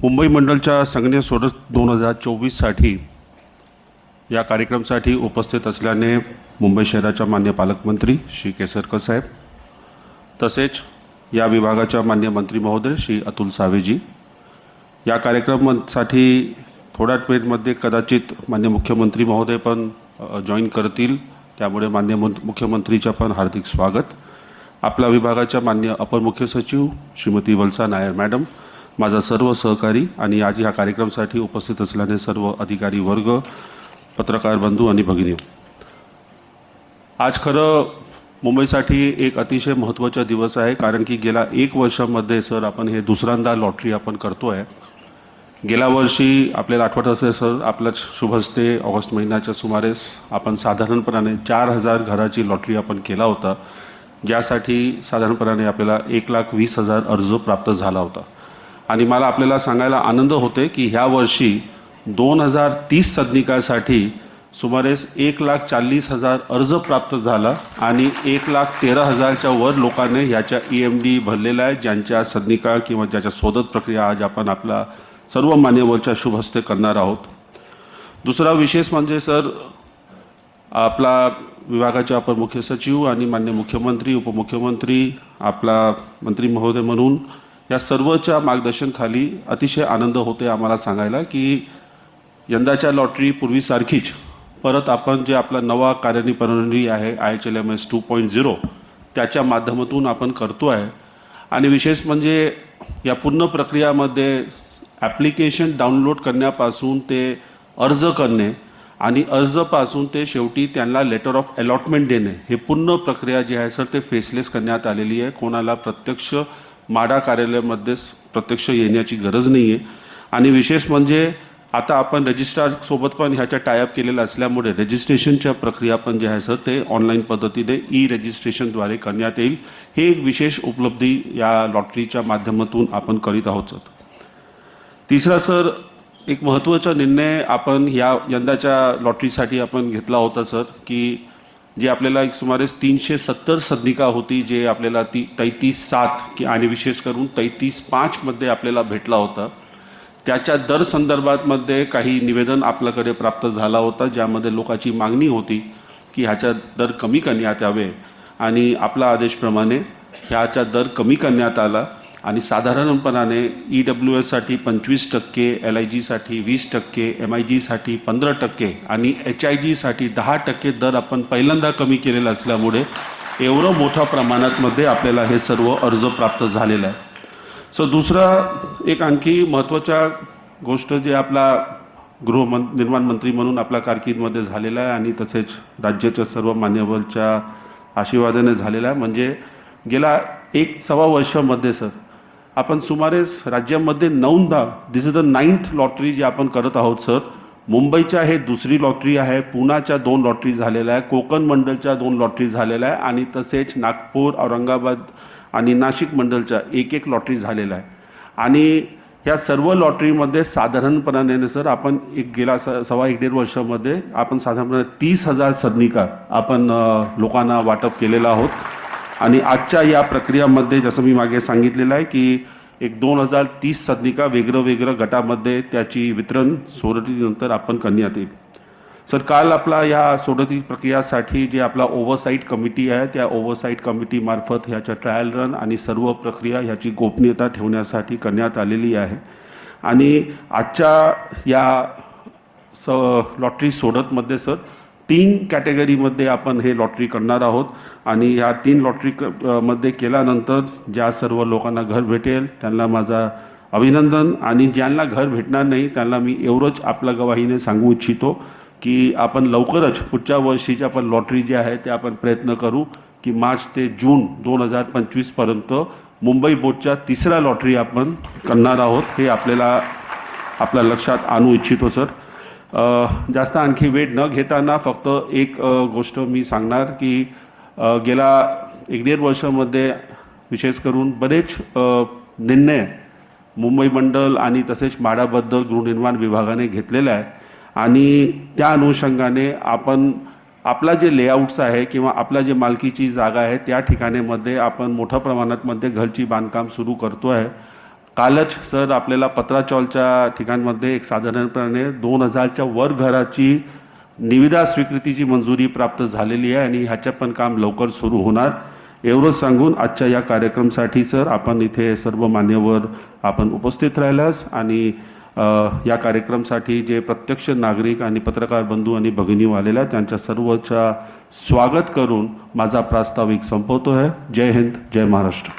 मुंबई मंडलच्या संगणक सोडत 2024साठी या कार्यक्रमासाठी उपस्थित असल्याने मुंबई शहराच्या मान्य पालकमंत्री श्री केसरकर साहेब, तसेच या विभागाच्या मान्य मंत्री महोदय श्री अतुल सावेजी, या कार्यक्रमासाठी थोड्या वेळामध्ये कदाचित मान्य मुख्यमंत्री महोदय पण जॉईन करतील, त्यामुळे मान्य मुख्यमंत्रीचं पण हार्दिक स्वागत। आपल्या विभागाच्या मान्य अपर मुख्य सचिव श्रीमती वल्सा नायर मॅडम, माझा सर्व सहकारी आणि आज ह्या कार्यक्रमासाठी उपस्थित असल्याने सर्व अधिकारी वर्ग, पत्रकार बंधू आणि भगिनी, आज खरं मुंबईसाठी एक अतिशय महत्त्वाचा दिवस आहे, कारण की गेल्या 1 वर्षामध्ये सर आपण हे दुसऱ्यांदा लॉटरी आपण करतोय। गेल्या वर्षी आपल्याला आठवत असेल सर, आपल्या शुभ हस्ते ऑगस्ट महिन्याच्या सुमारेस आपण साधारणपणे 4000 घराची लॉटरी आपण केला होता, ज्यासाठी साधारणपणे आपल्याला 1,20,000 अर्ज प्राप्त झाला होता। आणि मला आपल्याला सांगायला आनंद होते की ह्या वर्षी 2030 सदनिकासाठी सुमारे 1,40,000 अर्ज प्राप्त झाला आणि 1,13,000च्या वर लोकांनी ह्याच्या EMD भरलेला आहे, ज्यांच्या सदनिका किंवा ज्याच्या शोधत प्रक्रिया आज आपण आपला सर्व मान्यवरच्या शुभ हस्ते करणार आहोत। दुसरा विशेष म्हणजे सर, आपला विभागाचे अपर मुख्य सचिव आणि मान्य मुख्यमंत्री, उपमुख्यमंत्री, आपला मंत्री महोदय म्हणून या सर्वच्या मार्गदर्शनाखाली अतिशय आनंद होते आम्हाला सांगायला की यंदाच्या लॉटरी पूर्वीसारखीच परत आपण जे आपला नवा कार्यप्रणाली आहे IHLMS 2.0 त्याच्या माध्यमातून आपण करतो आहे। आणि विशेष म्हणजे या पूर्ण प्रक्रियामध्ये ॲप्लिकेशन डाउनलोड करण्यापासून ते अर्ज करणे आणि अर्जपासून ते शेवटी त्यांना लेटर ऑफ अलॉटमेंट देणे, हे पूर्ण प्रक्रिया जी आहे सर ते फेसलेस करण्यात आलेली आहे। कोणाला प्रत्यक्ष माडा कार्यालयामध्ये प्रत्यक्ष येण्याची गरज नाही आहे। आणि विशेष म्हणजे आता आपण रजिस्ट्रारसोबत पण ह्याच्या टायअप केलेलं असल्यामुळे रजिस्ट्रेशनच्या प्रक्रिया पण जे आहे सर ते ऑनलाईन पद्धतीने रजिस्ट्रेशनद्वारे करण्यात येईल। हे एक विशेष उपलब्धी या लॉटरीच्या माध्यमातून आपण करीत आहोत सर। तिसरा सर, एक महत्त्वाचा निर्णय आपण यंदाच्या लॉटरीसाठी आपण घेतला होता सर, की जे आपल्याला एक सुमारे 370 सदनिका होती, जे आपल्याला 33/7 आणि विशेष करून 33/5 मध्ये आपल्याला भेटला होता, त्याच्या दर संदर्भामध्ये काही निवेदन आपल्याकडे प्राप्त झाला होता, ज्यामध्ये लोकांची मागणी होती की ह्याचा दर कमी करण्यात यावे आणि आपला आदेशप्रमाणे ह्याचा दर कमी करण्यात आला आणि साधारणपणाने EWS साठी 25%, LIG साठी 20%, MIG साठी 15% आणि HIG साठी 10% दर आपण पहिल्यांदा कमी केलेला असल्यामुळे एवढं मोठ्या प्रमाणात मध्ये आपल्याला हे सर्व अर्ज प्राप्त झालेला आहे। सो दुसरा एक आणखी महत्त्वाचा गोष्ट जे आपला गृहनिर्माण मंत्री म्हणून आपल्या कारकीर्दीमध्ये झालेला आहे आणि तसेच राज्याच्या सर्व मान्यवरच्या आशीर्वादाने झालेला आहे, म्हणजे गेल्या 1.25 वर्षामध्ये सर आपण सुमारे राज्यामध्ये 9दा, दिस इज द 9th लॉटरी जी आपण करत आहोत सर। मुंबईच्या हे दुसरी लॉटरी आहे, पुण्याच्या 2 लॉटरी झालेल्या आहे, कोकण मंडलच्या 2 लॉटरी झालेल्या आहे आणि तसेच नागपूर, औरंगाबाद आणि नाशिक मंडलच्या 1-1 लॉटरी झालेला आहे। आणि ह्या सर्व लॉटरीमध्ये साधारणपणाने सर आपण गेल्या 1.25 वर्षामध्ये आपण साधारणपणे 30,000 सदनिका आपण लोकांना वाटप केलेला आहोत। आणि आजच्या या प्रक्रियामध्ये जसं मी मागे सांगितलेलं आहे की एक 2030 सदनिका वेगळं गटामध्ये त्याची वितरण सोडतीनंतर आपण करण्यात येईल सर। काल आपला या सोडती प्रक्रियासाठी जे आपला ओव्हरसाईट कमिटी आहे, त्या ओव्हरसाईट कमिटीमार्फत ह्याच्या ट्रायल रन आणि सर्व प्रक्रिया ह्याची गोपनीयता ठेवण्यासाठी करण्यात आलेली आहे। आणि आजच्या या लॉटरी सोडतमध्ये सर 3 कॅटेगरीमध्ये आपण हे लॉटरी करणार आहोत आणि ह्या 3 लॉटरी मध्ये केल्यानंतर ज्या सर्व लोकांना घर भेटेल त्यांना माझा अभिनंदन, आणि ज्यांना घर भेटणार नाही त्यांना मी एवढंच आपल्या गवाहीने सांगू इच्छितो की आपण लवकरच पुढच्या वर्षीच्या आपण लॉटरी जी आहे ते आपण प्रयत्न करू की मार्च ते जून 2025 पर्यंत मुंबई बोर्डच्या 3ऱ्या लॉटरी आपण करणार आहोत, हे आपल्या लक्षात आणू इच्छितो सर। जास्त आणखी वेळ न घेताना फक्त एक गोष्ट मी सांगणार की गेल्या 1.5 वर्षामध्ये विशेष करून बरेच निर्णय मुंबई मंडल आणि तसेच म्हाडाबद्दल गृहनिर्माण विभागाने घेतलेला आहे आणि त्या अनुषंगाने आपण आपला जे लेआउट्स आहे किंवा आपला जे मालकीची जागा आहे त्या ठिकाणामध्ये आपण मोठ्या प्रमाणात घरची बांधकाम सुरू करतो आहे। कालच सर आपल्याला पत्राचौलच्या ठिकाणमध्ये एक साधारणपणे 2000च्या वर घराची निविदा स्वीकृतीची मंजुरी प्राप्त झालेली आहे आणि ह्याचं पण काम लवकर सुरू होणार एवढं सांगून आजच्या या कार्यक्रमासाठी सर आपण इथे सर्व मान्यवर आपण उपस्थित राहिलास आणि या कार्यक्रमासाठी जे प्रत्यक्ष नागरिक आणि पत्रकार बंधू आणि भगिनी आलेल्या त्यांच्या सर्वचा स्वागत करून माझा प्रास्ताविक संपवतो आहे. जय हिंद, जय महाराष्ट्र.